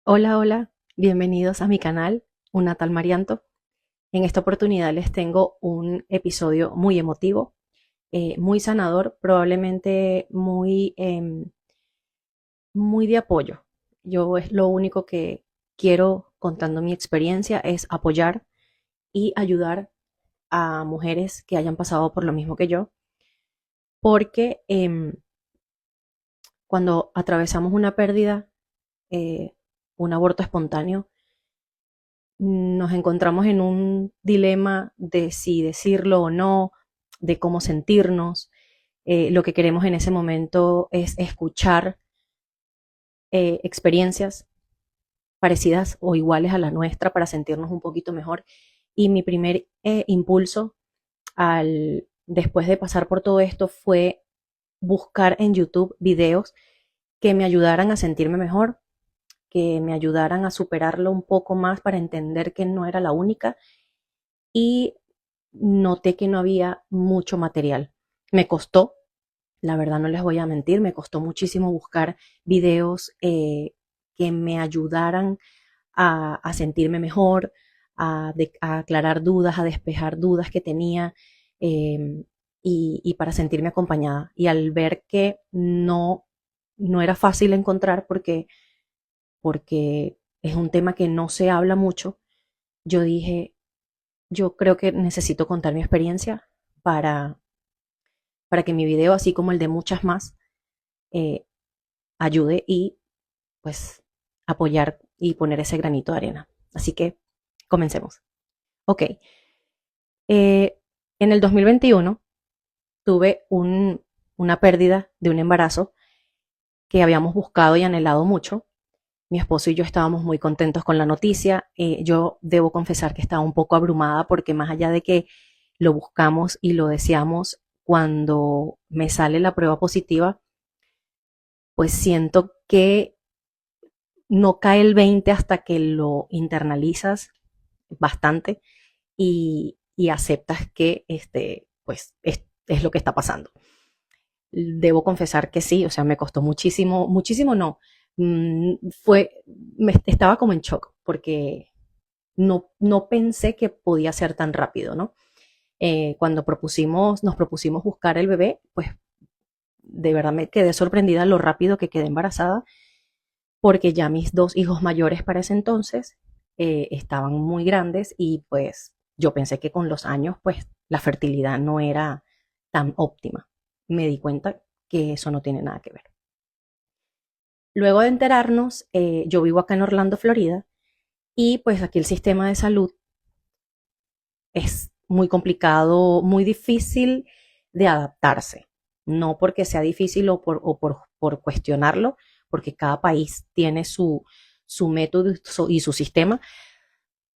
Hola, hola, bienvenidos a mi canal, Una tal Marianto. En esta oportunidad les tengo un episodio muy emotivo, muy sanador, probablemente muy de apoyo. Yo es lo único que quiero contando mi experiencia es apoyar y ayudar a mujeres que hayan pasado por lo mismo que yo, porque cuando atravesamos una pérdida, eh, un aborto espontáneo, nos encontramos en un dilema de si decirlo o no, de cómo sentirnos. Lo que queremos en ese momento es escuchar experiencias parecidas o iguales a la nuestra para sentirnos un poquito mejor. Y mi primer impulso después de pasar por todo esto fue buscar en YouTube videos que me ayudaran a sentirme mejor, que me ayudaran a superarlo un poco más para entender que no era la única, y noté que no había mucho material. Me costó, la verdad no les voy a mentir, me costó muchísimo buscar videos que me ayudaran a sentirme mejor, a aclarar dudas, a despejar dudas que tenía, y para sentirme acompañada. Y al ver que no era fácil encontrar porque es un tema que no se habla mucho, yo dije, yo creo que necesito contar mi experiencia para, para que mi video, así como el de muchas más, eh, ayude y pues apoyar y poner ese granito de arena. Así que comencemos. Ok, en el 2021 tuve una pérdida de un embarazo que habíamos buscado y anhelado mucho. Mi esposo y yo estábamos muy contentos con la noticia. Yo debo confesar que estaba un poco abrumada porque más allá de que lo buscamos y lo deseamos, cuando me sale la prueba positiva, pues siento que no cae el 20 hasta que lo internalizas bastante y aceptas que pues es lo que está pasando. Debo confesar que sí, o sea, me costó muchísimo, muchísimo no. Estaba como en shock porque no pensé que podía ser tan rápido, ¿no? Cuando nos propusimos buscar el bebé, pues de verdad me quedé sorprendida lo rápido que quedé embarazada, porque ya mis dos hijos mayores para ese entonces estaban muy grandes y pues yo pensé que con los años pues la fertilidad no era tan óptima. Me di cuenta que eso no tiene nada que ver. Luego de enterarnos, yo vivo acá en Orlando, Florida, y pues aquí el sistema de salud es muy complicado, muy difícil de adaptarse. No porque sea difícil por cuestionarlo, porque cada país tiene su método y su sistema,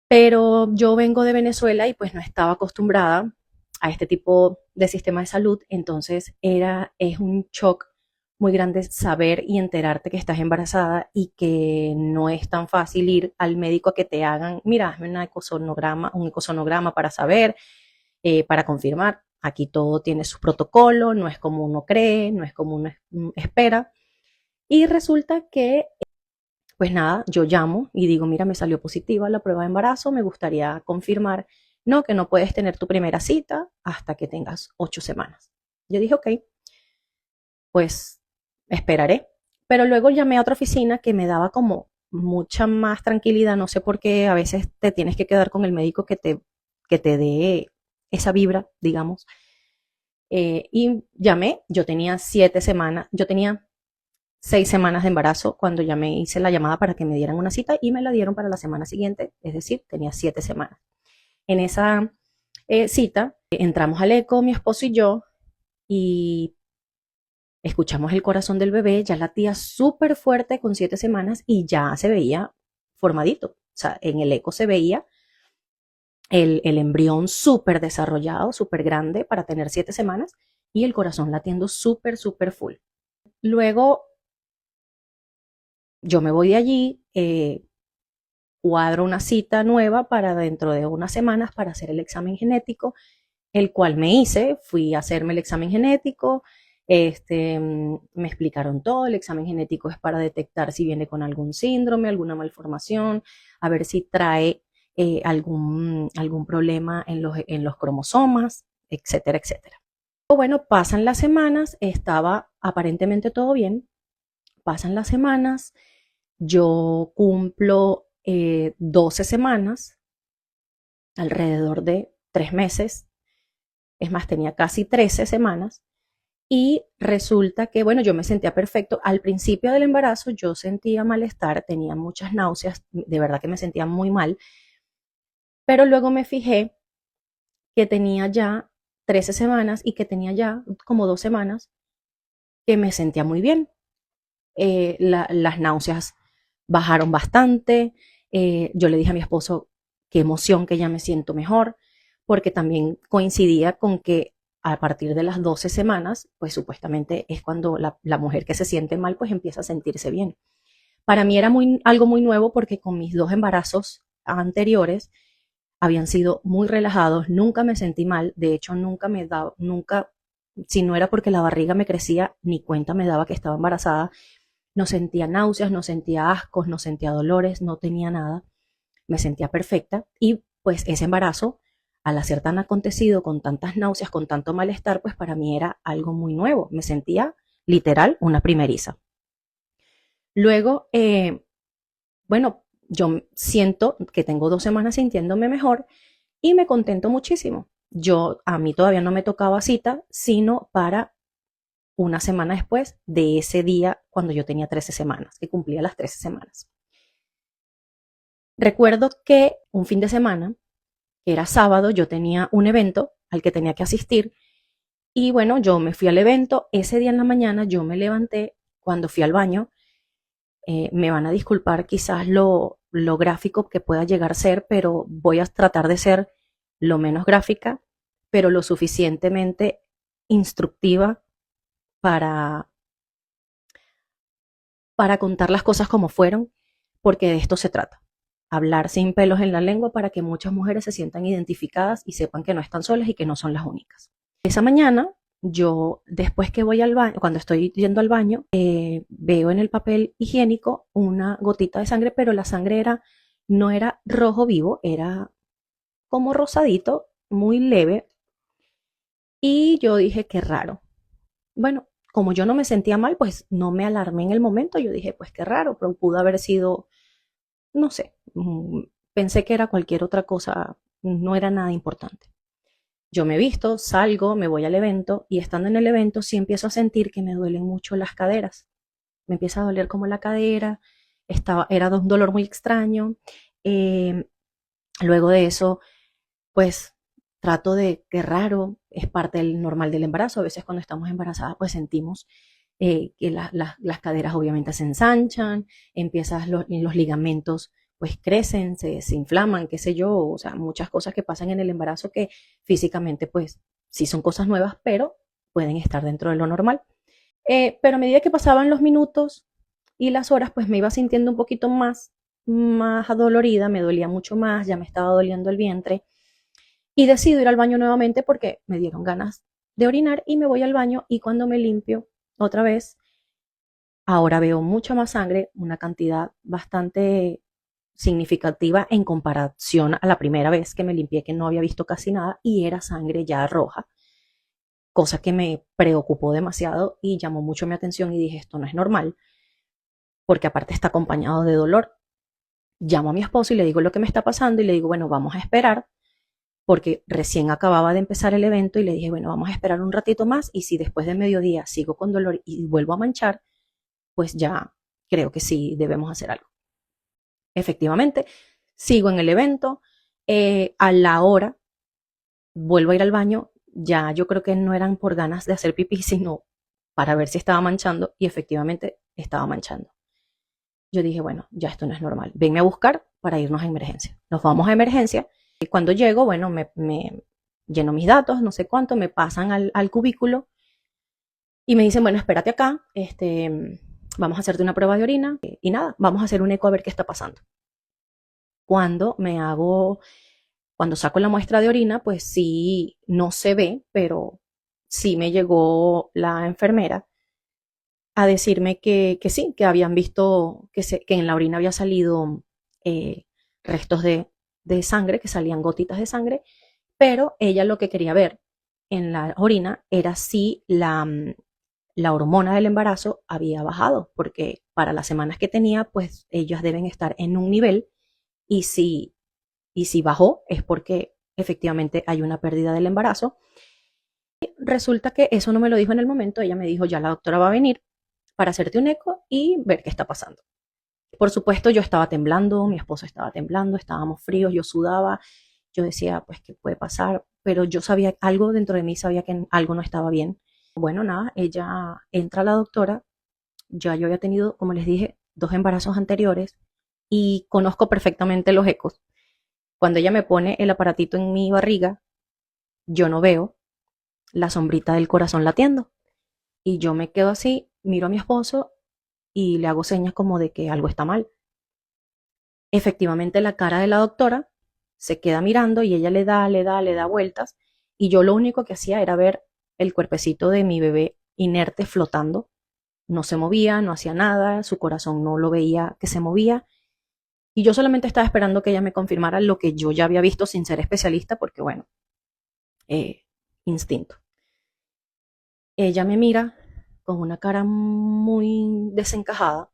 pero yo vengo de Venezuela y pues no estaba acostumbrada a este tipo de sistema de salud, entonces es un shock muy grande saber y enterarte que estás embarazada y que no es tan fácil ir al médico a que te hagan, mira, hazme un ecosonograma para saber, para confirmar. Aquí todo tiene su protocolo, no es como uno cree, no es como uno espera. Y resulta que pues nada, yo llamo y digo, mira, me salió positiva la prueba de embarazo, me gustaría confirmar, no, que no puedes tener tu primera cita hasta que tengas 8 semanas. Yo dije, ok, pues esperaré. Pero luego llamé a otra oficina que me daba como mucha más tranquilidad, no sé por qué a veces te tienes que quedar con el médico que te dé esa vibra, digamos. Y llamé, yo tenía 7 semanas, yo tenía 6 semanas de embarazo cuando ya me hice la llamada para que me dieran una cita y me la dieron para la semana siguiente, es decir, tenía 7 semanas. En esa cita entramos al eco, mi esposo y yo, y escuchamos el corazón del bebé, ya latía súper fuerte con 7 semanas y ya se veía formadito. O sea, en el eco se veía el embrión súper desarrollado, súper grande para tener 7 semanas y el corazón latiendo súper, súper full. Luego yo me voy de allí, cuadro una cita nueva para dentro de unas semanas para hacer el examen genético, el cual me hice, fui a hacerme el examen genético, Me explicaron todo, el examen genético es para detectar si viene con algún síndrome, alguna malformación, a ver si trae algún problema en los cromosomas, etcétera, etcétera. Bueno, pasan las semanas, estaba aparentemente todo bien, pasan las semanas, yo cumplo 12 semanas, alrededor de 3 meses, es más, tenía casi 13 semanas, y resulta que, bueno, yo me sentía perfecto. Al principio del embarazo yo sentía malestar, tenía muchas náuseas, de verdad que me sentía muy mal, pero luego me fijé que tenía ya 13 semanas y que tenía ya como 2 semanas que me sentía muy bien. Las náuseas bajaron bastante. Yo le dije a mi esposo qué emoción, que ya me siento mejor, porque también coincidía con que a partir de las 12 semanas, pues supuestamente es cuando la mujer que se siente mal, pues empieza a sentirse bien. Para mí era algo muy nuevo porque con mis 2 embarazos anteriores habían sido muy relajados, nunca me sentí mal, de hecho nunca, si no era porque la barriga me crecía, ni cuenta me daba que estaba embarazada, no sentía náuseas, no sentía ascos, no sentía dolores, no tenía nada, me sentía perfecta y pues ese embarazo, al hacer tan acontecido, con tantas náuseas, con tanto malestar, pues para mí era algo muy nuevo, me sentía literal una primeriza. Luego, bueno, yo siento que tengo 2 semanas sintiéndome mejor y me contento muchísimo. A mí todavía no me tocaba cita, sino para una semana después de ese día cuando yo tenía 13 semanas, que cumplía las 13 semanas. Recuerdo que un fin de semana, que era sábado, yo tenía un evento al que tenía que asistir y bueno, yo me fui al evento. Ese día en la mañana yo me levanté, cuando fui al baño, me van a disculpar quizás lo gráfico que pueda llegar a ser, pero voy a tratar de ser lo menos gráfica, pero lo suficientemente instructiva para, para contar las cosas como fueron, porque de esto se trata. Hablar sin pelos en la lengua para que muchas mujeres se sientan identificadas y sepan que no están solas y que no son las únicas. Esa mañana, yo después que voy al baño, cuando estoy yendo al baño, veo en el papel higiénico una gotita de sangre, pero la sangre no era rojo vivo, era como rosadito, muy leve. Y yo dije, qué raro. Bueno, como yo no me sentía mal, pues no me alarmé en el momento. Yo dije, pues qué raro, pero pudo haber sido, no sé, pensé que era cualquier otra cosa, no era nada importante. Yo me visto, salgo, me voy al evento y estando en el evento sí empiezo a sentir que me duelen mucho las caderas. Me empieza a doler como la cadera, era de un dolor muy extraño. Eh, Luego de eso, pues trato de, qué raro, es parte del normal del embarazo. A veces cuando estamos embarazadas, pues sentimos que las caderas obviamente se ensanchan, empiezas los ligamentos pues crecen, se inflaman, qué sé yo, o sea, muchas cosas que pasan en el embarazo que físicamente pues sí son cosas nuevas, pero pueden estar dentro de lo normal. Pero a medida que pasaban los minutos y las horas, pues me iba sintiendo un poquito más adolorida, me dolía mucho más, ya me estaba doliendo el vientre y decido ir al baño nuevamente porque me dieron ganas de orinar y me voy al baño y cuando me limpio otra vez, ahora veo mucha más sangre, una cantidad bastante significativa en comparación a la primera vez que me limpié, que no había visto casi nada y era sangre ya roja, cosa que me preocupó demasiado y llamó mucho mi atención y dije, esto no es normal, porque aparte está acompañado de dolor. Llamo a mi esposo y le digo lo que me está pasando y le digo, bueno, vamos a esperar, porque recién acababa de empezar el evento y le dije, bueno, vamos a esperar un ratito más y si después de mediodía sigo con dolor y vuelvo a manchar, pues ya creo que sí debemos hacer algo. Efectivamente, sigo en el evento, a la hora vuelvo a ir al baño, ya yo creo que no eran por ganas de hacer pipí, sino para ver si estaba manchando y efectivamente estaba manchando. Yo dije, bueno, ya esto no es normal, venme a buscar para irnos a emergencia. Nos vamos a emergencia y cuando llego, bueno, me lleno mis datos, no sé cuánto, me pasan al cubículo y me dicen, bueno, espérate acá, vamos a hacerte una prueba de orina y nada, vamos a hacer un eco a ver qué está pasando. Cuando cuando saco la muestra de orina, pues sí, no se ve, pero sí me llegó la enfermera a decirme que sí, que habían visto que en la orina había salido eh, restos de sangre, que salían gotitas de sangre, pero ella lo que quería ver en la orina era si la hormona del embarazo había bajado, porque para las semanas que tenía, pues ellas deben estar en un nivel y si bajó es porque efectivamente hay una pérdida del embarazo. Y resulta que eso no me lo dijo en el momento, ella me dijo, ya la doctora va a venir para hacerte un eco y ver qué está pasando. Por supuesto, yo estaba temblando, mi esposo estaba temblando, estábamos fríos, yo sudaba, yo decía, pues, ¿qué puede pasar? Pero yo sabía, algo dentro de mí sabía que algo no estaba bien. Bueno, nada, ella entra la doctora, ya yo había tenido, como les dije, 2 embarazos anteriores y conozco perfectamente los ecos. Cuando ella me pone el aparatito en mi barriga, yo no veo la sombrita del corazón latiendo. Y yo me quedo así, miro a mi esposo y le hago señas como de que algo está mal. Efectivamente, la cara de la doctora se queda mirando y ella le da vueltas. Y yo lo único que hacía era ver el cuerpecito de mi bebé inerte flotando. No se movía, no hacía nada, su corazón no lo veía que se movía. Y yo solamente estaba esperando que ella me confirmara lo que yo ya había visto sin ser especialista, porque bueno, instinto. Ella me mira con una cara muy desencajada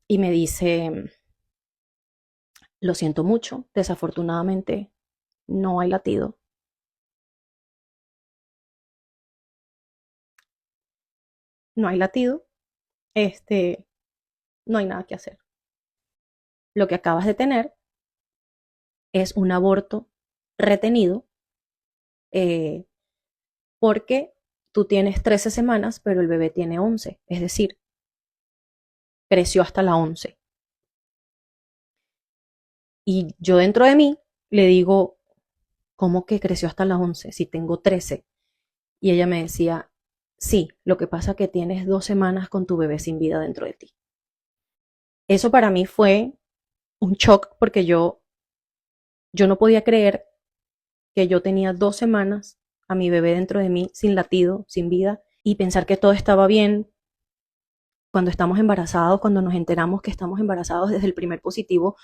y me dice, lo siento mucho, desafortunadamente no hay latido. No hay latido, este, no hay nada que hacer. Lo que acabas de tener es un aborto retenido eh, porque tú tienes 13 semanas, pero el bebé tiene 11, es decir, creció hasta la 11. Y yo dentro de mí le digo, ¿cómo que creció hasta la 11 si tengo 13? Y ella me decía, sí, lo que pasa es que tienes 2 semanas con tu bebé sin vida dentro de ti. Eso para mí fue un shock porque yo no podía creer que yo tenía 2 semanas a mi bebé dentro de mí sin latido, sin vida, y pensar que todo estaba bien. Cuando estamos embarazados, cuando nos enteramos que estamos embarazados desde el primer positivo,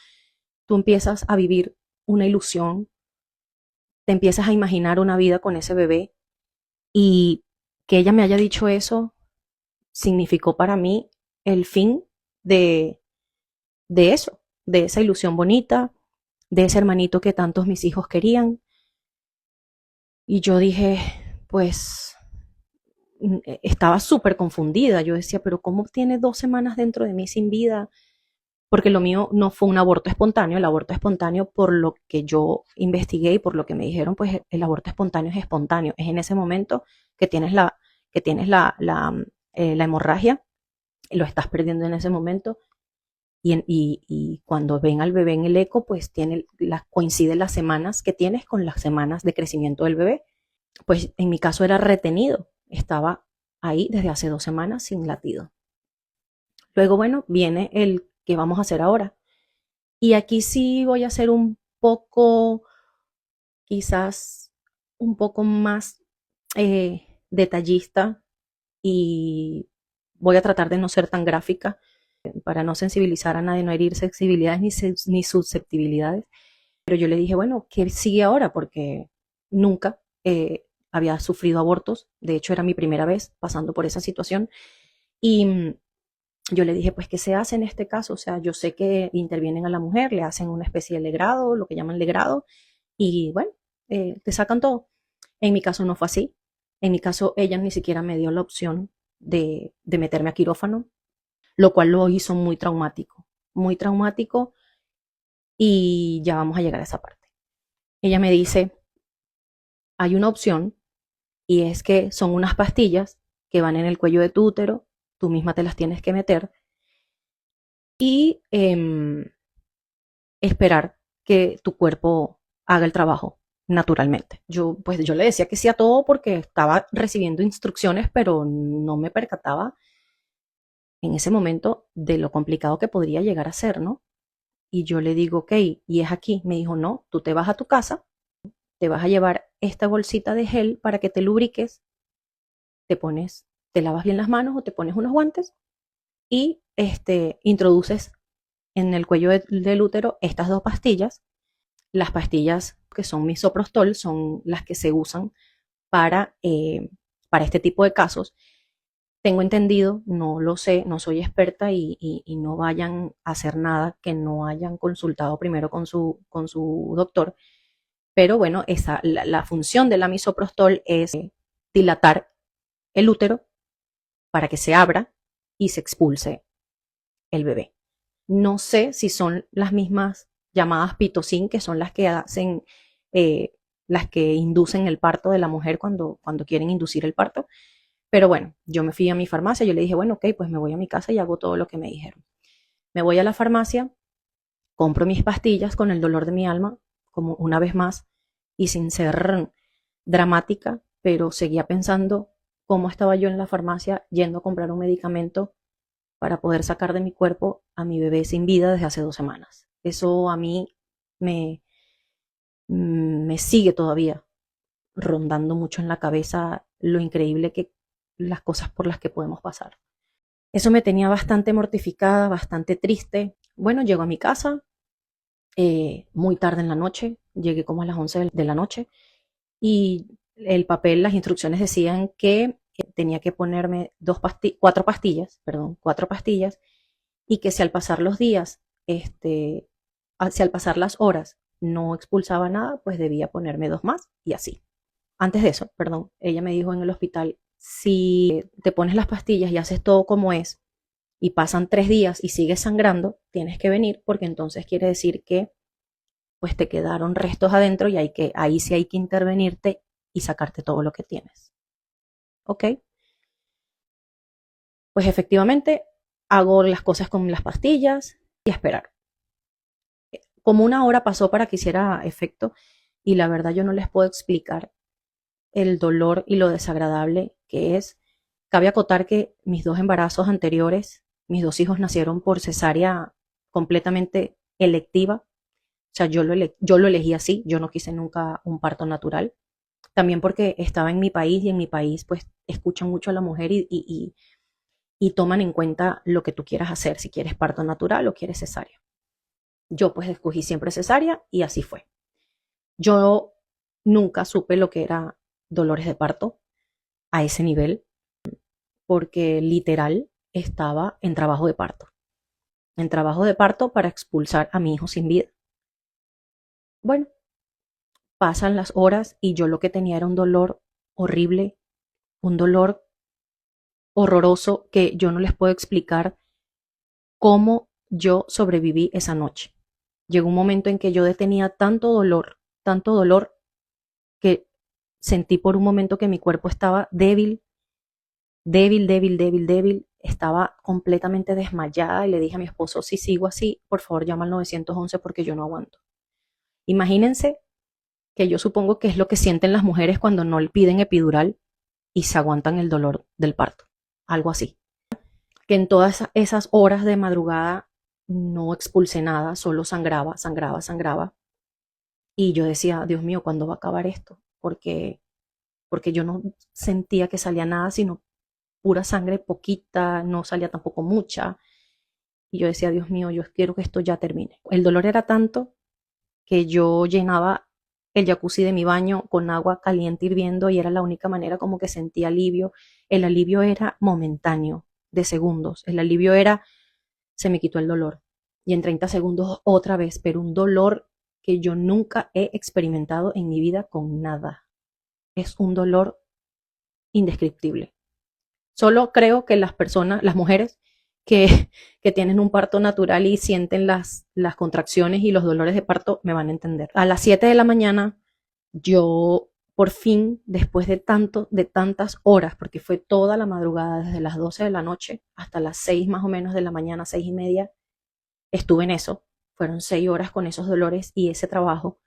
tú empiezas a vivir una ilusión, te empiezas a imaginar una vida con ese bebé y que ella me haya dicho eso significó para mí el fin de, de eso, de esa ilusión bonita, de ese hermanito que tantos mis hijos querían. Y yo dije, pues estaba súper confundida. Yo decía, pero ¿cómo tiene 2 semanas dentro de mí sin vida? Porque lo mío no fue un aborto espontáneo. El aborto espontáneo, por lo que yo investigué y por lo que me dijeron, pues el aborto espontáneo es espontáneo. Es en ese momento que tienes la hemorragia, lo estás perdiendo en ese momento. Y cuando ven al bebé en el eco, pues coinciden las semanas que tienes con las semanas de crecimiento del bebé. Pues en mi caso era retenido, estaba ahí desde hace 2 semanas sin latido. Luego, bueno, viene el que vamos a hacer ahora. Y aquí sí voy a ser un poco, quizás un poco más detallista y voy a tratar de no ser tan gráfica para no sensibilizar a nadie, no herir sensibilidades ni susceptibilidades. Pero yo le dije, bueno, ¿qué sigue ahora? Porque nunca había sufrido abortos. De hecho, era mi primera vez pasando por esa situación. Y yo le dije, pues, ¿qué se hace en este caso? O sea, yo sé que intervienen a la mujer, le hacen una especie de legrado, lo que llaman legrado, y bueno, te sacan todo. En mi caso no fue así. En mi caso, ella ni siquiera me dio la opción de meterme a quirófano, lo cual lo hizo muy traumático, y ya vamos a llegar a esa parte. Ella me dice, hay una opción y es que son unas pastillas que van en el cuello de tu útero, tú misma te las tienes que meter y esperar que tu cuerpo haga el trabajo naturalmente. Yo le decía que sí a todo porque estaba recibiendo instrucciones, pero no me percataba en ese momento de lo complicado que podría llegar a ser, ¿no? Y yo le digo, ok, y es aquí. Me dijo, no, tú te vas a tu casa te vas a llevar esta bolsita de gel para que te lubriques, te lavas bien las manos o te pones unos guantes y introduces en el cuello del útero estas dos pastillas. Las pastillas que son misoprostol son las que se usan para este tipo de casos. Tengo entendido, no lo sé, no soy experta y no vayan a hacer nada que no hayan consultado primero con su doctor. Pero bueno, la función de la misoprostol es dilatar el útero para que se abra y se expulse el bebé. No sé si son las mismas llamadas pitocin, que son las que hacen, las que inducen el parto de la mujer cuando quieren inducir el parto. Pero bueno, yo me fui a mi farmacia, yo le dije, bueno, ok, pues me voy a mi casa y hago todo lo que me dijeron. Me voy a la farmacia, compro mis pastillas con el dolor de mi alma, como una vez más, y sin ser dramática, pero seguía pensando cómo estaba yo en la farmacia yendo a comprar un medicamento para poder sacar de mi cuerpo a mi bebé sin vida desde hace 2 semanas. Eso a mí me, me sigue todavía rondando mucho en la cabeza lo increíble que las cosas por las que podemos pasar. Eso me tenía bastante mortificada, bastante triste. Bueno, llego a mi casa muy tarde en la noche, llegué como a las 11 de la noche y el papel, las instrucciones decían que tenía que ponerme cuatro pastillas y que si al pasar los días, si al pasar las horas no expulsaba nada, pues debía ponerme 2 más y así. Antes de eso, perdón, ella me dijo en el hospital, si te pones las pastillas y haces todo como es y pasan 3 días y sigues sangrando, tienes que venir porque entonces quiere decir que pues te quedaron restos adentro y ahí sí hay que intervenirte y sacarte todo lo que tienes. ¿Ok? Pues efectivamente hago las cosas con las pastillas y a esperar. Como una hora pasó para que hiciera efecto y la verdad yo no les puedo explicar el dolor y lo desagradable que es. Cabe acotar que mis 2 embarazos anteriores, mis 2 hijos nacieron por cesárea completamente electiva. O sea, yo lo elegí así, yo no quise nunca un parto natural. También porque estaba en mi país y en mi país pues escuchan mucho a la mujer y toman en cuenta lo que tú quieras hacer, si quieres parto natural o quieres cesárea. Yo pues escogí siempre cesárea y así fue. Yo nunca supe lo que era dolores de parto a ese nivel porque literal estaba en trabajo de parto para expulsar a mi hijo sin vida. Bueno, pasan las horas y yo lo que tenía era un dolor horrible, un dolor horroroso que yo no les puedo explicar cómo yo sobreviví esa noche. Llegó un momento en que yo tenía tanto dolor, que sentí por un momento que mi cuerpo estaba débil, débil, débil, débil, débil. Estaba completamente desmayada y le dije a mi esposo, si sigo así, por favor llama al 911 porque yo no aguanto. Imagínense que yo supongo que es lo que sienten las mujeres cuando no le piden epidural y se aguantan el dolor del parto. Algo así. Que en todas esas horas de madrugada no expulsé nada, solo sangraba, sangraba, sangraba. Y yo decía, Dios mío, ¿cuándo va a acabar esto? Porque yo no sentía que salía nada, sino pura sangre, poquita, no salía tampoco mucha. Y yo decía, Dios mío, yo quiero que esto ya termine. El dolor era tanto que yo llenaba el jacuzzi de mi baño con agua caliente hirviendo y era la única manera como que sentía alivio. El alivio era momentáneo, de segundos. El alivio era, se me quitó el dolor. Y en 30 segundos otra vez, pero un dolor que yo nunca he experimentado en mi vida con nada. Es un dolor indescriptible. Solo creo que las personas, las mujeres que tienen un parto natural y sienten las contracciones y los dolores de parto me van a entender. A las 7 de la mañana, yo por fin, después de tantas horas, porque fue toda la madrugada, desde las 12 de la noche hasta las 6 más o menos de la mañana, 6:30, estuve en eso. Fueron 6 horas con esos dolores y ese trabajo,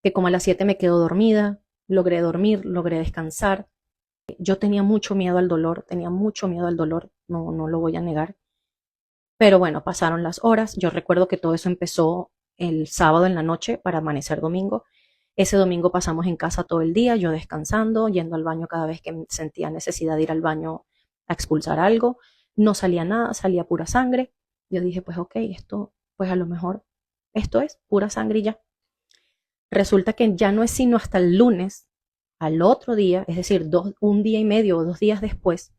que como a las 7 me quedo dormida, logré dormir, logré descansar. Yo tenía mucho miedo al dolor, no lo voy a negar. Pero bueno, pasaron las horas. Yo recuerdo que todo eso empezó el sábado en la noche para amanecer domingo. Ese domingo pasamos en casa todo el día, yo descansando, yendo al baño cada vez que sentía necesidad de ir al baño a expulsar algo. No salía nada, salía pura sangre. Yo dije, pues ok, esto, pues a lo mejor esto es pura sangre y ya. Resulta que ya no es sino hasta el lunes, al otro día, es decir, un día y medio o 2 días después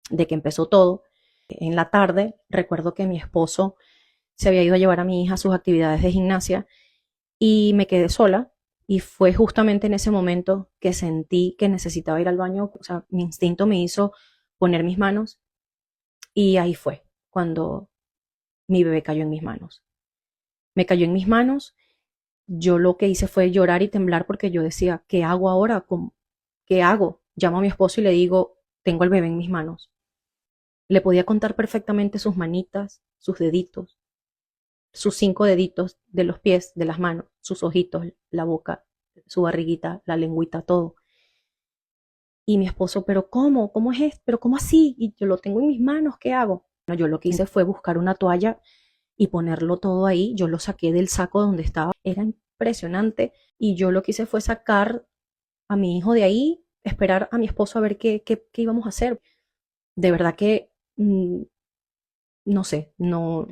de que empezó todo, en la tarde, recuerdo que mi esposo se había ido a llevar a mi hija a sus actividades de gimnasia y me quedé sola. Y fue justamente en ese momento que sentí que necesitaba ir al baño. O sea, mi instinto me hizo poner mis manos y ahí fue cuando mi bebé cayó en mis manos. Me cayó en mis manos. Yo lo que hice fue llorar y temblar porque yo decía, ¿qué hago ahora? ¿Qué hago? Llamo a mi esposo y le digo, tengo al bebé en mis manos. Le podía contar perfectamente sus manitas, sus deditos, sus 5 deditos de los pies, de las manos, sus ojitos, la boca, su barriguita, la lengüita, todo. Y mi esposo, ¿pero cómo? ¿Cómo es esto? ¿Pero cómo así? Y yo lo tengo en mis manos, ¿qué hago? No, yo lo que hice fue buscar una toalla y ponerlo todo ahí. Yo lo saqué del saco donde estaba. Era impresionante. Y yo lo que hice fue sacar a mi hijo de ahí, esperar a mi esposo a ver qué íbamos a hacer. De verdad que, no sé, no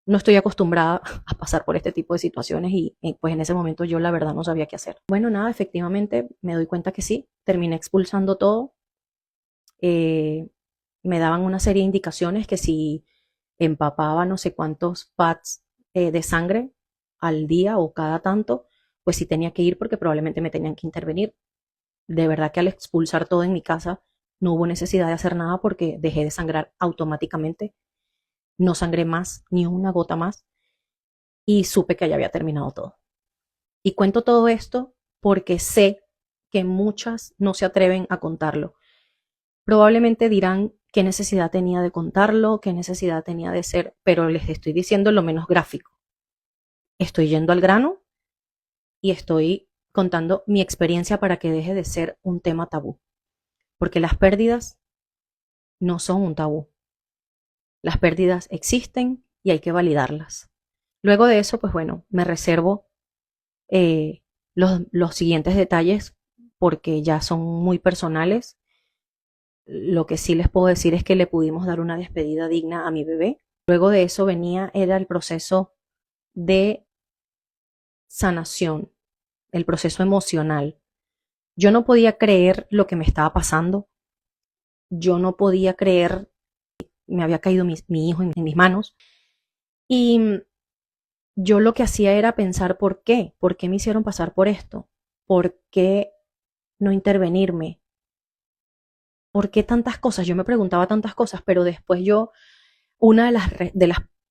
estoy acostumbrada a pasar por este tipo de situaciones y pues en ese momento yo la verdad no sabía qué hacer. Bueno, nada, efectivamente me doy cuenta que sí, terminé expulsando todo. Me daban una serie de indicaciones que si empapaba no sé cuántos pads de sangre al día o cada tanto, pues sí tenía que ir porque probablemente me tenían que intervenir. De verdad que al expulsar todo en mi casa no hubo necesidad de hacer nada porque dejé de sangrar automáticamente. No sangré más, ni una gota más, y supe que ya había terminado todo. Y cuento todo esto porque sé que muchas no se atreven a contarlo. Probablemente dirán qué necesidad tenía de contarlo, qué necesidad tenía de ser, pero les estoy diciendo lo menos gráfico. Estoy yendo al grano y estoy contando mi experiencia para que deje de ser un tema tabú. Porque las pérdidas no son un tabú. Las pérdidas existen y hay que validarlas. Luego de eso, pues bueno, me reservo los siguientes detalles porque ya son muy personales. Lo que sí les puedo decir es que le pudimos dar una despedida digna a mi bebé. Luego de eso era el proceso de sanación, el proceso emocional. Yo no podía creer lo que me estaba pasando. Yo no podía creer, me había caído mi hijo en mis manos. Y yo lo que hacía era pensar ¿por qué? ¿Por qué me hicieron pasar por esto? ¿Por qué no intervenirme? ¿Por qué tantas cosas? Yo me preguntaba tantas cosas, pero después una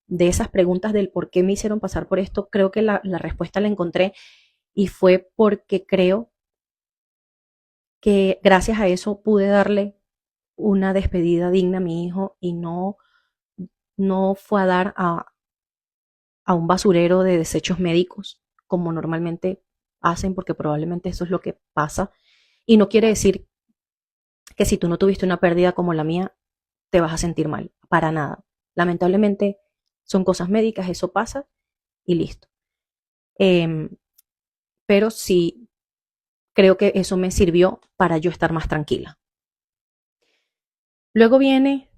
de esas preguntas del por qué me hicieron pasar por esto, creo que la respuesta la encontré y fue porque creo que gracias a eso pude darle una despedida digna a mi hijo y no fue a dar a un basurero de desechos médicos como normalmente hacen, porque probablemente eso es lo que pasa. Y no quiere decir que si tú no tuviste una pérdida como la mía, te vas a sentir mal, para nada. Lamentablemente son cosas médicas, eso pasa y listo. Pero sí creo que eso me sirvió para yo estar más tranquila. Luego viene,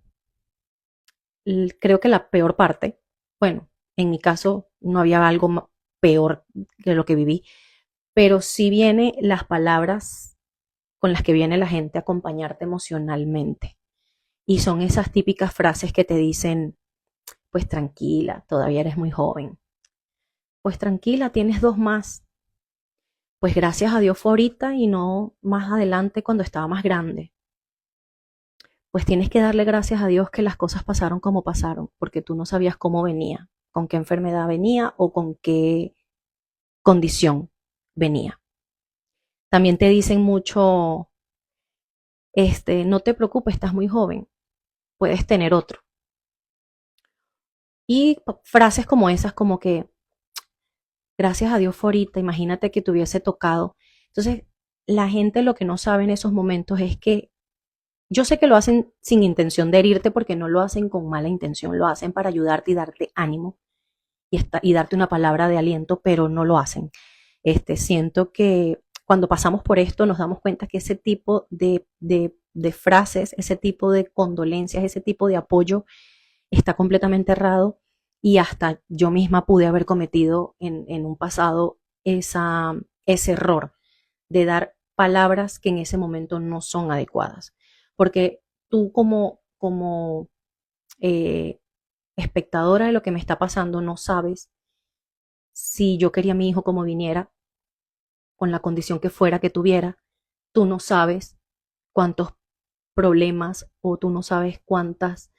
creo que la peor parte. Bueno, en mi caso no había algo peor que lo que viví, pero sí viene las palabras con las que viene la gente a acompañarte emocionalmente. Y son esas típicas frases que te dicen, pues tranquila, todavía eres muy joven. Pues tranquila, tienes 2 más. Pues gracias a Dios fue ahorita y no más adelante cuando estaba más grande. Pues tienes que darle gracias a Dios que las cosas pasaron como pasaron, porque tú no sabías cómo venía, con qué enfermedad venía o con qué condición venía. También te dicen mucho, no te preocupes, estás muy joven, puedes tener otro. Y frases como esas, como que gracias a Dios fue ahorita, imagínate que te hubiese tocado. Entonces, la gente lo que no sabe en esos momentos es que yo sé que lo hacen sin intención de herirte porque no lo hacen con mala intención, lo hacen para ayudarte y darte ánimo y darte una palabra de aliento, pero no lo hacen. Siento que cuando pasamos por esto nos damos cuenta que ese tipo de frases, ese tipo de condolencias, ese tipo de apoyo está completamente errado y hasta yo misma pude haber cometido en un pasado ese error de dar palabras que en ese momento no son adecuadas. Porque tú como eh, espectadora de lo que me está pasando no sabes si yo quería a mi hijo como viniera, con la condición que fuera que tuviera. Tú no sabes cuántos problemas o tú no sabes cuántas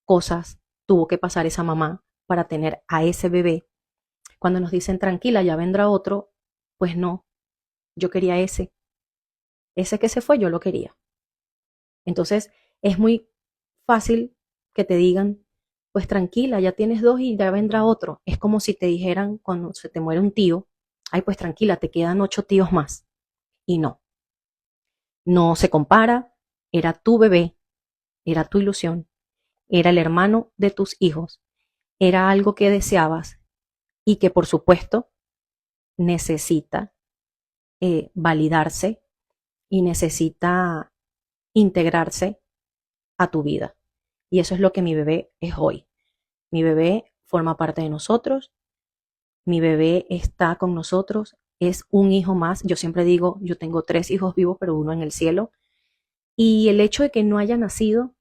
cosas tuvo que pasar esa mamá para tener a ese bebé. Cuando nos dicen tranquila, ya vendrá otro, pues no, yo quería ese que se fue, yo lo quería. Entonces es muy fácil que te digan, pues tranquila, ya tienes dos y ya vendrá otro. Es como si te dijeran cuando se te muere un tío, ay, pues tranquila, te quedan 8 tíos más. Y no, no se compara, era tu bebé, era tu ilusión, era el hermano de tus hijos, era algo que deseabas y que por supuesto necesita validarse y necesita integrarse a tu vida. Y eso es lo que mi bebé es hoy. Mi bebé forma parte de nosotros, mi bebé está con nosotros, es un hijo más. Yo siempre digo, yo tengo 3 hijos vivos, pero uno en el cielo. Y el hecho de que no haya nacido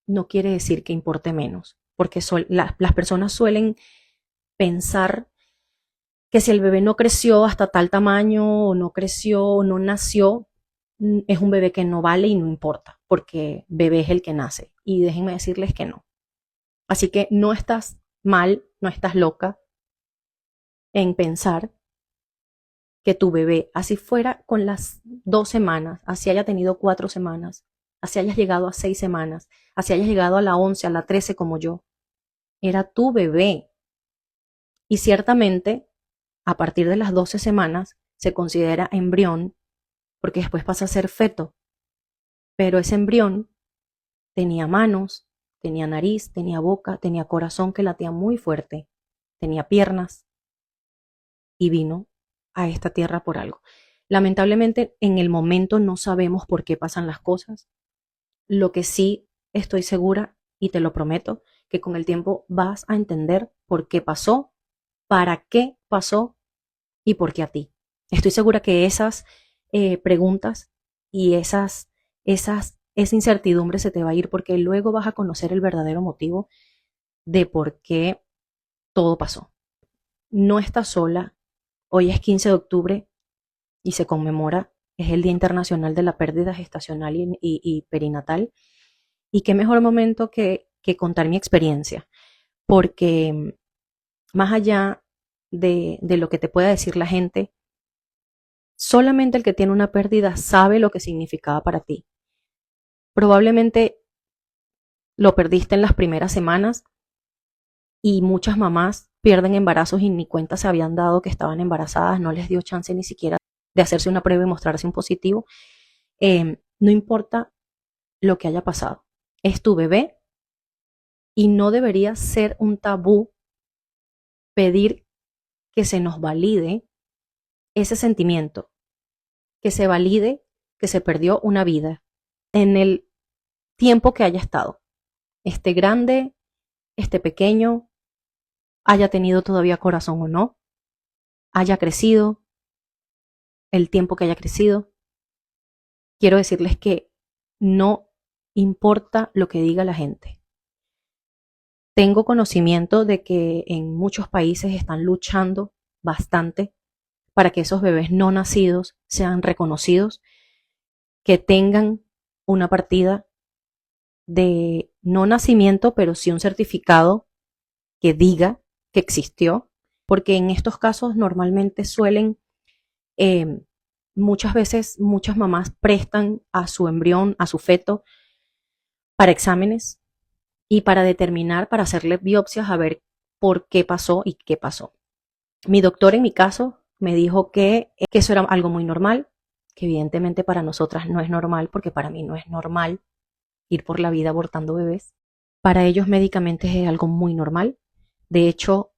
no quiere decir que importe menos, porque las personas suelen pensar que si el bebé no creció hasta tal tamaño, o no creció, o no nació, es un bebé que no vale y no importa, porque bebé es el que nace. Y déjenme decirles que no. Así que no estás mal, no estás loca en pensar que tu bebé, así fuera con las 2 semanas, así haya tenido 4 semanas, así hayas llegado a 6 semanas, así hayas llegado a la 11, a la 13 como yo, era tu bebé. Y ciertamente, a partir de las 12 semanas, se considera embrión, porque después pasa a ser feto. Pero ese embrión tenía manos, tenía nariz, tenía boca, tenía corazón que latía muy fuerte, tenía piernas y vino a esta tierra por algo. Lamentablemente, en el momento no sabemos por qué pasan las cosas. Lo que sí estoy segura, y te lo prometo, que con el tiempo vas a entender por qué pasó, para qué pasó y por qué a ti. Estoy segura que esas preguntas y esa incertidumbre se te va a ir porque luego vas a conocer el verdadero motivo de por qué todo pasó. No estás sola. Hoy es 15 de octubre y se conmemora, es el Día Internacional de la Pérdida Gestacional y Perinatal. Y qué mejor momento que contar mi experiencia, porque más allá de lo que te pueda decir la gente, solamente el que tiene una pérdida sabe lo que significaba para ti. Probablemente lo perdiste en las primeras semanas y muchas mamás pierden embarazos y ni cuenta se habían dado que estaban embarazadas, no les dio chance ni siquiera de hacerse una prueba y mostrarse un positivo. No importa lo que haya pasado, es tu bebé y no debería ser un tabú pedir que se nos valide ese sentimiento, que se valide que se perdió una vida en el tiempo que haya estado, esté grande, esté pequeño, haya tenido todavía corazón o no, haya crecido, el tiempo que haya crecido. Quiero decirles que no importa lo que diga la gente. Tengo conocimiento de que en muchos países están luchando bastante para que esos bebés no nacidos sean reconocidos, que tengan una partida de no nacimiento, pero sí un certificado que diga que existió, porque en estos casos normalmente suelen, eh, muchas veces, muchas mamás prestan a su embrión, a su feto, para exámenes y para determinar, para hacerle biopsias a ver por qué pasó y qué pasó. Mi doctor en mi caso me dijo que eso era algo muy normal, que evidentemente para nosotras no es normal, porque para mí no es normal ir por la vida abortando bebés. Para ellos médicamente es algo muy normal. De hecho,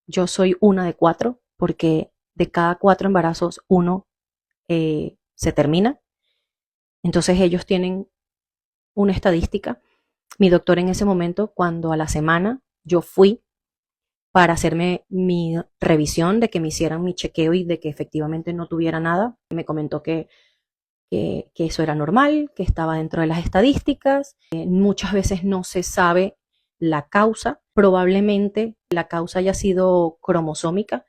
yo soy una de 4 porque de cada 4 embarazos, uno se termina. Entonces ellos tienen una estadística. Mi doctor en ese momento, cuando a la semana yo fui para hacerme mi revisión, de que me hicieran mi chequeo y de que efectivamente no tuviera nada, me comentó que eso era normal, que estaba dentro de las estadísticas. Muchas veces no se sabe la causa, probablemente la causa haya sido cromosómica,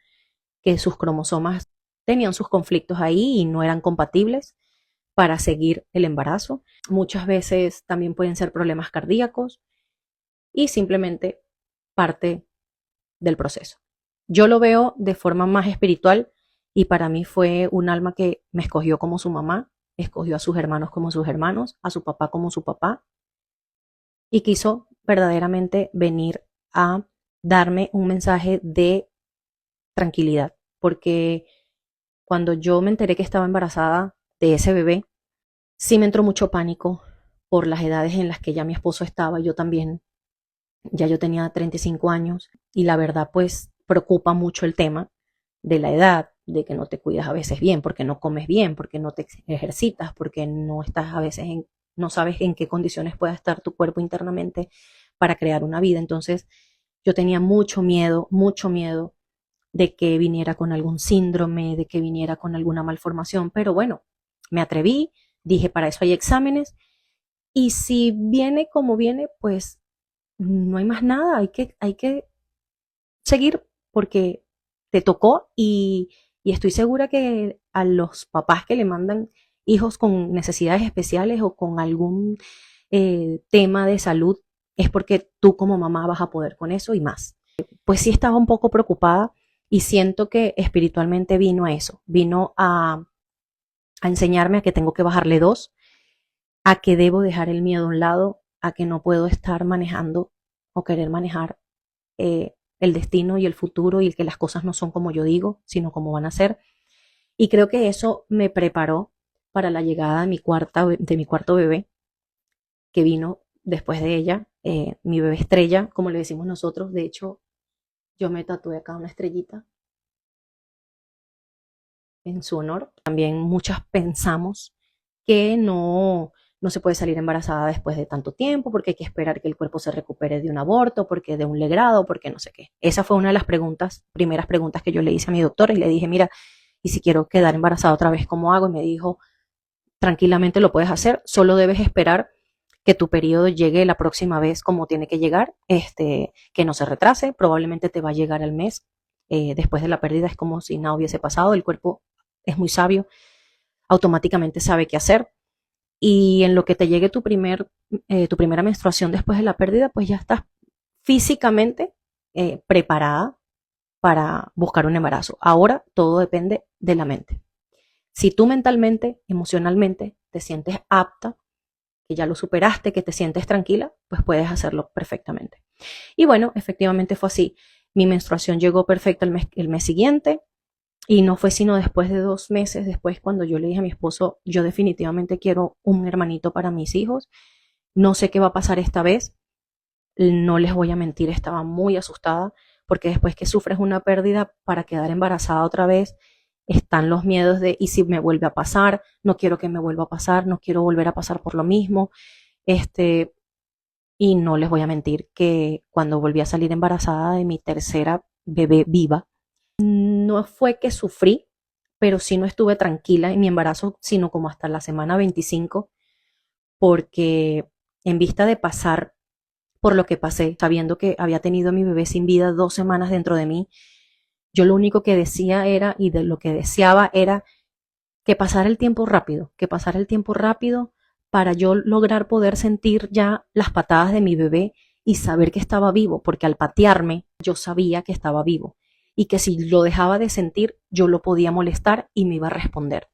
que sus cromosomas tenían sus conflictos ahí y no eran compatibles para seguir el embarazo. Muchas veces también pueden ser problemas cardíacos y simplemente parte del proceso. Yo lo veo de forma más espiritual y para mí fue un alma que me escogió como su mamá, escogió a sus hermanos como sus hermanos, a su papá como su papá y quiso verdaderamente venir a darme un mensaje de tranquilidad, porque cuando yo me enteré que estaba embarazada de ese bebé, sí me entró mucho pánico por las edades en las que ya mi esposo estaba, yo también, ya yo tenía 35 años y la verdad pues preocupa mucho el tema de la edad, de que no te cuidas a veces bien, porque no comes bien, porque no te ejercitas, porque no estás a veces no sabes en qué condiciones pueda estar tu cuerpo internamente para crear una vida. Entonces yo tenía mucho miedo de que viniera con algún síndrome, de que viniera con alguna malformación, pero bueno, me atreví, dije, para eso hay exámenes, y si viene como viene, pues no hay más nada, hay que seguir porque te tocó y estoy segura que a los papás que le mandan hijos con necesidades especiales o con algún tema de salud, es porque tú como mamá vas a poder con eso y más. Pues sí estaba un poco preocupada y siento que espiritualmente vino a eso, vino a enseñarme a que tengo que bajarle 2, a que debo dejar el miedo a un lado, a que no puedo estar manejando o querer manejar el destino y el futuro y que las cosas no son como yo digo, sino como van a ser. Y creo que eso me preparó para la llegada de mi cuarto bebé, que vino después de ella, mi bebé estrella, como le decimos nosotros. De hecho, yo me tatué acá una estrellita en su honor. También muchas pensamos que no se puede salir embarazada después de tanto tiempo, porque hay que esperar que el cuerpo se recupere de un aborto, porque de un legrado, porque no sé qué. Esa fue una de las primeras preguntas que yo le hice a mi doctora y le dije, mira, y si quiero quedar embarazada otra vez, ¿cómo hago? Y me dijo, tranquilamente lo puedes hacer, solo debes esperar que tu periodo llegue la próxima vez como tiene que llegar, que no se retrase, probablemente te va a llegar al mes. Después de la pérdida es como si nada hubiese pasado, el cuerpo es muy sabio, automáticamente sabe qué hacer y en lo que te llegue tu primera menstruación después de la pérdida, pues ya estás físicamente preparada para buscar un embarazo. Ahora todo depende de la mente. Si tú mentalmente, emocionalmente te sientes apta, que ya lo superaste, que te sientes tranquila, pues puedes hacerlo perfectamente. Y bueno, efectivamente fue así. Mi menstruación llegó perfecta el mes siguiente y no fue sino después de 2 meses, después cuando yo le dije a mi esposo, yo definitivamente quiero un hermanito para mis hijos, no sé qué va a pasar esta vez, no les voy a mentir, estaba muy asustada porque después que sufres una pérdida para quedar embarazada otra vez, están los miedos de, ¿y si me vuelve a pasar? No quiero que me vuelva a pasar, no quiero volver a pasar por lo mismo. Y no les voy a mentir que cuando volví a salir embarazada de mi tercera bebé viva, no fue que sufrí, pero sí no estuve tranquila en mi embarazo, sino como hasta la semana 25, porque en vista de pasar por lo que pasé, sabiendo que había tenido a mi bebé sin vida 2 semanas dentro de mí, yo lo único que decía era, y de lo que deseaba era que pasara el tiempo rápido, que pasara el tiempo rápido para yo lograr poder sentir ya las patadas de mi bebé y saber que estaba vivo, porque al patearme yo sabía que estaba vivo y que si lo dejaba de sentir yo lo podía molestar y me iba a responder.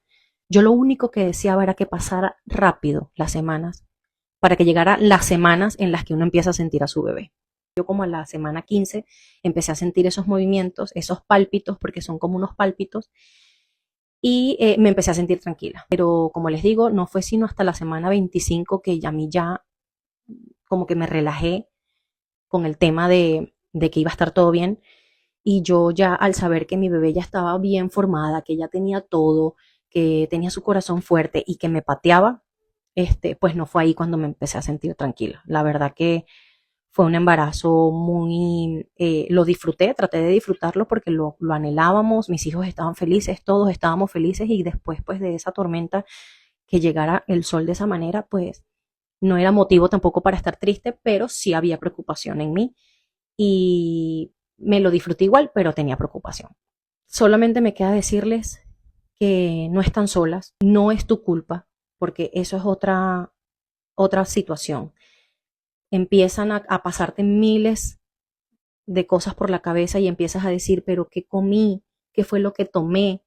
Yo lo único que deseaba era que pasara rápido las semanas, para que llegara las semanas en las que uno empieza a sentir a su bebé. Yo como a la semana 15 empecé a sentir esos movimientos, esos pálpitos, porque son como unos pálpitos, y me empecé a sentir tranquila. Pero como les digo, no fue sino hasta la semana 25 que ya a mí ya como que me relajé con el tema de que iba a estar todo bien Y yo ya al saber que mi bebé ya estaba bien formada, que ya tenía todo, que tenía su corazón fuerte y que me pateaba, pues no fue ahí cuando me empecé a sentir tranquila. La verdad que fue un embarazo muy, lo disfruté, traté de disfrutarlo porque lo anhelábamos, mis hijos estaban felices, todos estábamos felices y después pues de esa tormenta que llegara el sol de esa manera, pues no era motivo tampoco para estar triste, pero sí había preocupación en mí y me lo disfruté igual, pero tenía preocupación. Solamente me queda decirles que no están solas, no es tu culpa, porque eso es otra situación. Empiezan a pasarte miles de cosas por la cabeza y empiezas a decir, pero ¿qué comí? ¿Qué fue lo que tomé?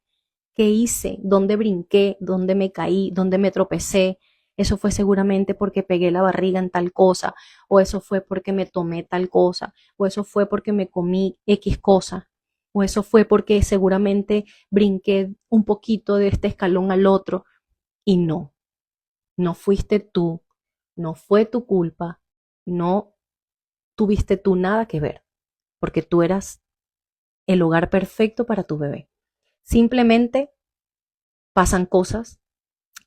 ¿Qué hice? ¿Dónde brinqué? ¿Dónde me caí? ¿Dónde me tropecé? Eso fue seguramente porque pegué la barriga en tal cosa, o eso fue porque me tomé tal cosa, o eso fue porque me comí X cosa, o eso fue porque seguramente brinqué un poquito de este escalón al otro. Y no, no fuiste tú, no fue tu culpa, no tuviste tú nada que ver, porque tú eras el hogar perfecto para tu bebé. Simplemente pasan cosas,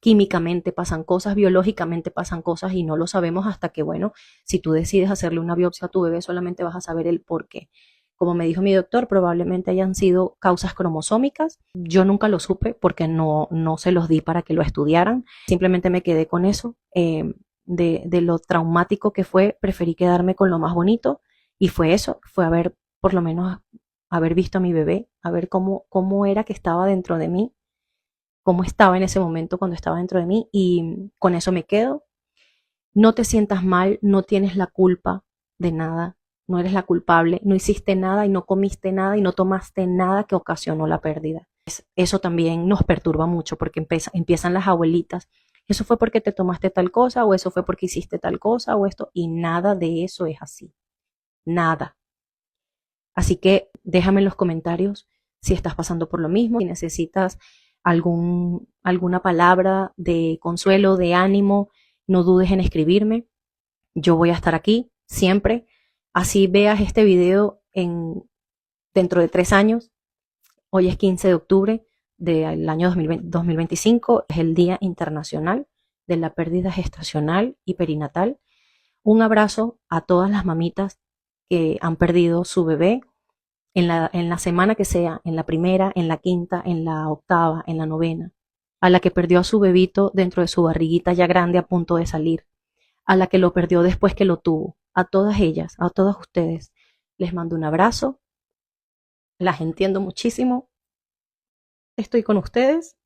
químicamente pasan cosas, biológicamente pasan cosas y no lo sabemos hasta que, bueno, si tú decides hacerle una biopsia a tu bebé, solamente vas a saber el por qué. Como me dijo mi doctor, probablemente hayan sido causas cromosómicas. Yo nunca lo supe porque no se los di para que lo estudiaran. Simplemente me quedé con eso. De lo traumático que fue, preferí quedarme con lo más bonito y fue eso, fue haber, por lo menos, haber visto a mi bebé, a ver cómo era que estaba dentro de mí, cómo estaba en ese momento cuando estaba dentro de mí y con eso me quedo. No te sientas mal, no tienes la culpa de nada, no eres la culpable, no hiciste nada y no comiste nada y no tomaste nada que ocasionó la pérdida. Eso también nos perturba mucho porque empiezan las abuelitas. Eso fue porque te tomaste tal cosa o eso fue porque hiciste tal cosa o esto y nada de eso es así. Nada. Así que déjame en los comentarios si estás pasando por lo mismo, si necesitas alguna palabra de consuelo, de ánimo, no dudes en escribirme. Yo voy a estar aquí siempre. Así veas este video dentro de 3 años. Hoy es 15 de octubre del año 2025. Es el Día Internacional de la Pérdida Gestacional y Perinatal. Un abrazo a todas las mamitas que han perdido su bebé en la semana que sea, en la primera, en la quinta, en la octava, en la novena, a la que perdió a su bebito dentro de su barriguita ya grande a punto de salir, a la que lo perdió después que lo tuvo, a todas ellas, a todas ustedes, les mando un abrazo, las entiendo muchísimo, estoy con ustedes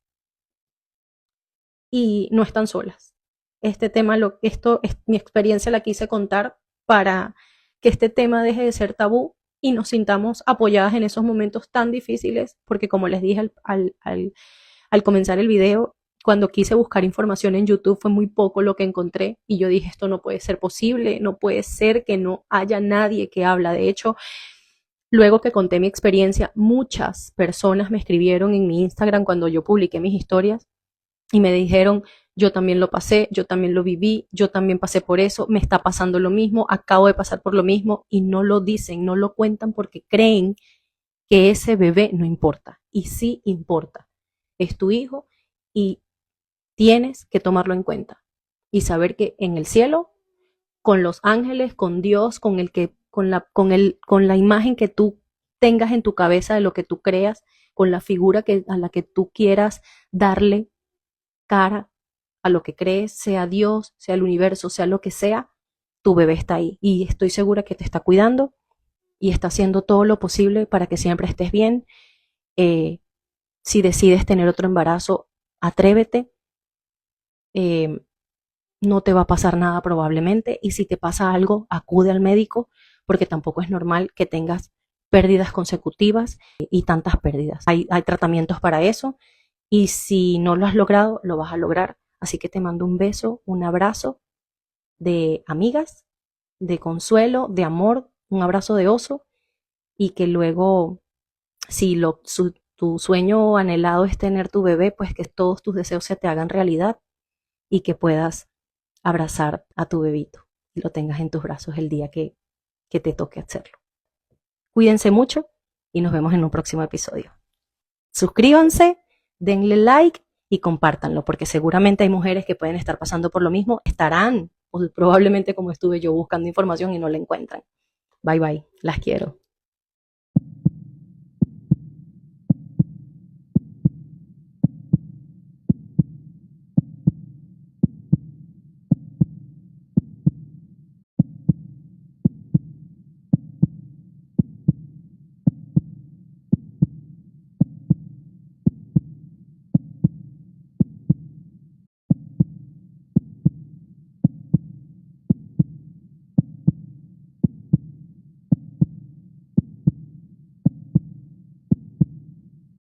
y no están solas. Este tema, mi experiencia la quise contar para que este tema deje de ser tabú y nos sintamos apoyadas en esos momentos tan difíciles, porque como les dije al comenzar el video, cuando quise buscar información en YouTube fue muy poco lo que encontré y yo dije, esto no puede ser posible, no puede ser que no haya nadie que habla. De hecho, luego que conté mi experiencia, muchas personas me escribieron en mi Instagram cuando yo publiqué mis historias y me dijeron, yo también lo pasé, yo también lo viví, yo también pasé por eso, me está pasando lo mismo, acabo de pasar por lo mismo y no lo dicen, no lo cuentan porque creen que ese bebé no importa. Y sí importa. Es tu hijo y tienes que tomarlo en cuenta y saber que en el cielo, con los ángeles, con Dios, con la imagen que tú tengas en tu cabeza de lo que tú creas, con la figura a la que tú quieras darle cara a lo que crees, sea Dios, sea el universo, sea lo que sea, tu bebé está ahí y estoy segura que te está cuidando y está haciendo todo lo posible para que siempre estés bien. Si decides tener otro embarazo, atrévete. Eh, no te va a pasar nada probablemente y si te pasa algo, acude al médico porque tampoco es normal que tengas pérdidas consecutivas y tantas pérdidas. Hay tratamientos para eso y si no lo has logrado, lo vas a lograr. Así que te mando un beso, un abrazo de amigas, de consuelo, de amor, un abrazo de oso y que luego, si tu sueño anhelado es tener tu bebé, pues que todos tus deseos se te hagan realidad y que puedas abrazar a tu bebito y lo tengas en tus brazos el día que te toque hacerlo. Cuídense mucho y nos vemos en un próximo episodio. Suscríbanse, denle like y compártanlo, porque seguramente hay mujeres que pueden estar pasando por lo mismo, estarán, o probablemente como estuve yo buscando información y no la encuentran. Bye bye, las quiero.